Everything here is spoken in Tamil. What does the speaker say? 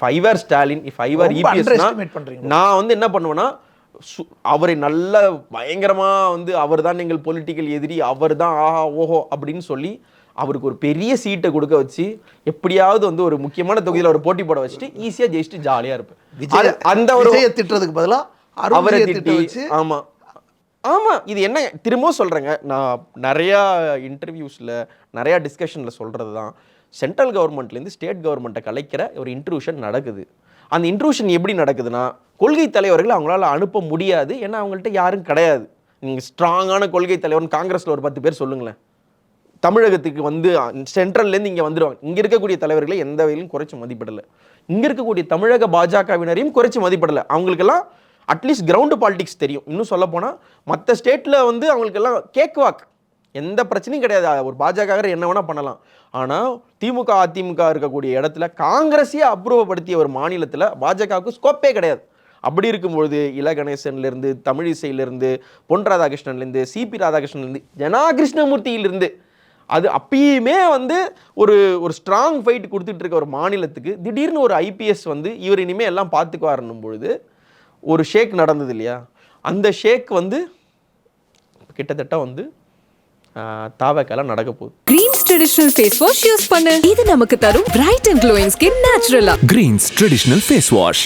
ஃபைவர் ஸ்டாலின், ஃபைவர் இபிஎஸ்னா நான் வந்து என்ன பண்ணுவேன்னா, அவரை நல்ல பயங்கரமா வந்து அவர் தான் எங்கள் பொலிட்டிக்கல் எதிரி, அவர் தான் ஆஹா ஓஹோ அப்படின்னு சொல்லி அவருக்கு ஒரு பெரிய சீட்டை கொடுக்க வச்சு எப்படியாவது வந்து ஒரு முக்கியமான தொகுதியில் அவர் போட்டி போட வச்சுட்டு ஈஸியாக ஜெயிச்சுட்டு ஜாலியா இருப்பேன். அந்த ஒரு திட்டுறதுக்கு பதிலாக அவரை திட்டி வச்சு ஆமா ஆமா இது என்ன திரும்பவும் சொல்றேங்க, நான் நிறையா இன்டர்வியூஸ்ல நிறையா டிஸ்கஷன்ல சொல்றது தான், சென்ட்ரல் கவர்மெண்ட்லேருந்து ஸ்டேட் கவர்மெண்ட்டை கலைக்கிற ஒரு இன்ட்ரூஷன் நடக்குது. அந்த இன்ட்ரூஷன் எப்படி நடக்குதுன்னா, கொள்கை தலைவர்களை அவங்களால அனுப்ப முடியாது, ஏன்னா அவங்கள்ட்ட யாரும் கிடையாது. நீங்கள் ஸ்ட்ராங்கான கொள்கை தலைவர்னு காங்கிரஸில் ஒரு 10 பேர் சொல்லுங்களேன், தமிழகத்துக்கு வந்து சென்ட்ரல்லேருந்து இங்கே வந்துடுவாங்க. இங்கே இருக்கக்கூடிய தலைவர்களை எந்த வகையிலும் குறைச்சி மதிப்பிடலை, இங்கே இருக்கக்கூடிய தமிழக பாஜகவினரையும் குறைச்சி மதிப்பிடலை. அவங்களுக்கெல்லாம் அட்லீஸ்ட் கிரவுண்டு பாலிடிக்ஸ் தெரியும். இன்னும் சொல்ல போனால் மற்ற ஸ்டேட்டில் வந்து அவங்களுக்கெல்லாம் கேக் வாக், எந்த பிரச்சனையும் கிடையாது, ஒரு பாஜக என்ன வேணால் பண்ணலாம். ஆனால் திமுக அதிமுக இருக்கக்கூடிய இடத்துல காங்கிரஸையே அப்ரூவப்படுத்திய ஒரு மாநிலத்தில் பாஜகவுக்கு ஸ்கோப்பே கிடையாது. அப்படி இருக்கும்பொழுது இல கணேசன்லேருந்து, தமிழிசையிலேருந்து, பொன் ராதாகிருஷ்ணன்லேருந்து, சிபி ராதாகிருஷ்ணன்லேருந்து, ஜனா கிருஷ்ணமூர்த்தியிலிருந்து, அது அப்பயுமே வந்து ஒரு ஸ்ட்ராங் ஃபைட் கொடுத்துட்டு இருக்க ஒரு மாநிலத்துக்கு திடீர்னு ஒரு ஐபிஎஸ் வந்து இவர் இனிமேல் எல்லாம் பார்த்துக்குவாருன்னும் பொழுது ஒரு ஷேக் நடந்தது இல்லையா, அந்த ஷேக் வந்து கிட்டத்தட்ட வந்து தாவக்கால நடக்க போகுது. Greens traditional face wash use பண்ணு, இது நமக்கு தரும் பிரைட் அண்ட் க்ளோயிங் ஸ்கின் நேச்சுரலா. Greens traditional face wash.